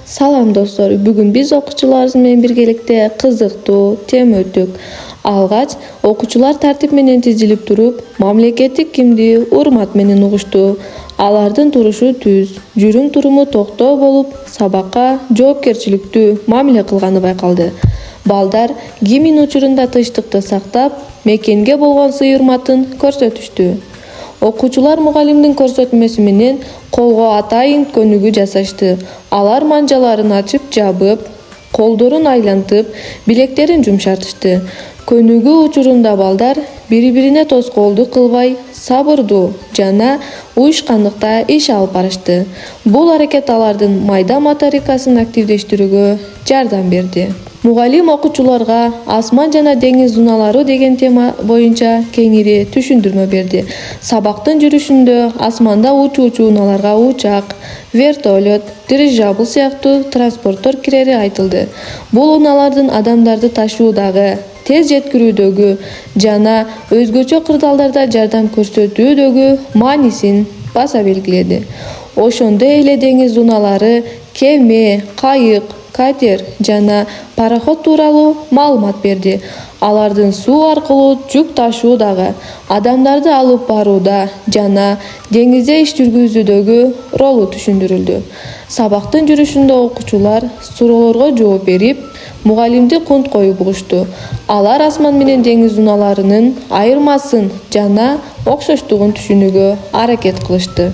Salam dostlar, бүгүн биз окуучуларыбыз менен биргеликте кызыктуу тема өттүк. Алгач окуучулар тартип менен тизилип туруп, мамлекеттик кимди урмат менен угушту. Алардын турушу түз, жүрүм туруму токтоо болуп, сабакка жоопкерчиликтүү мамиле кылганы байкалды. Балдар гимн учурунда тынчтыкты сактап, мекенге болгон сый-урматын көрсөтүштү. Окуучулар мугалимдин көрсөтмөсү менен колго атайын көнүгүү жасашты. Алар манжаларын ачып жабып, колдорун айлантып, билектерин жумшартышты. Көнүгүү учурунда балдар бири-бирине тоскоолдук кылбай, сабырдуу жана уюшкандыкта иш алып барышты. Бул аракет алардын майда моторикасын активдештирүүгө жардам берди. Мугалим окуучуларга асман жана деңиз унаалары деген тема боюнча кеңири түшүндүрмө берди. Сабактын жүрүшүндө асманда учуучу унааларга учак, вертолет, дирижабль сыяктуу транспорттор кирери айтылды. Бул унаалардын адамдарды ташуудагы, тез жеткирүүдөгү жана өзгөчө кырдаалдарда жардам көрсөтүүдөгү маанисин баса белгиледи. Ошондой эле деңиз унаалары кеме, кайык, катер жана пароход тууралуу маалымат берди. Алардын суу аркылуу жүк ташуудагы, адамдарды алып барууда жана деңизде иш жүргүзүүдөгү ролу түшүндүрүлдү. Сабактын жүрүшүндө окуучулар суроолорго жооп берип, мугалимди кунт коюп угушту. Алар асман менен деңиз унааларынын айырмасын жана окшоштугун түшүнүүгө аракет кылышты.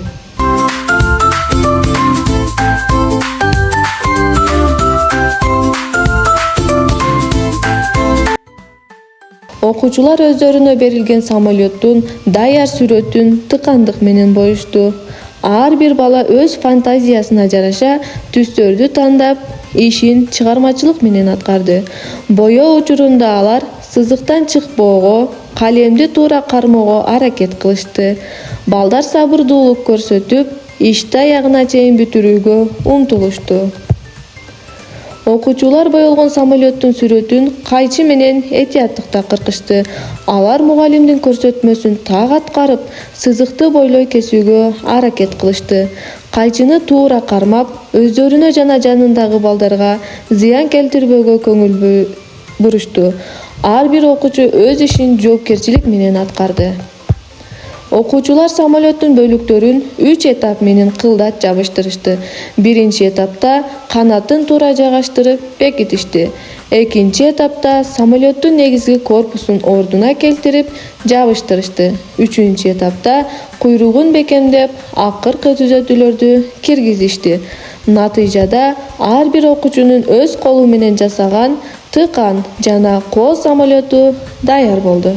Окуучулар өздөрүнө берилген самолеттун даяр сүрөтүн тыкандык менен боюшту. Ар бир бала өз фантазиясына жараша түстөрдү тандап, ишин чыгармачылык менен аткарды. Боёо учурунда алар сызыктан чыкпоого, калемди туура кармоого аракет кылышты. Балдар сабырдуулук көрсөтүп, ишти аягына чейин бүтүрүүгө умтулушту. Окуучулар боелгон самолеттун сүрөтүн кайчы менен этияттыкта кыркышты. Алар мугалимдин көрсөтмөсүн так аткарып, сызыкты бойлой кесүүгө аракет кылышты. Кайчыны туура кармап, өздөрүнө жана жанындагы балдарга зыян келтирбөөгө көңүл бурушту. Ар бир окуучу өз ишин жоопкерчилик менен аткарды. Окуучулар самолеттун бөлүктөрүн 3 этап менен кылдат жабыштырышты. Биринчи этапта канатын туура жайгаштырып бекитишти. Экинчи этапта самолеттун негизги корпусун ордуна келтирип жабыштырышты. Үчүнчү этапта куйругун бекемдеп, акыркы түзөтүүлөрдү киргизишти. Натыйжада ар бир окуучунун өз колу менен жасаган тыкан жана кол самолетту даяр болду.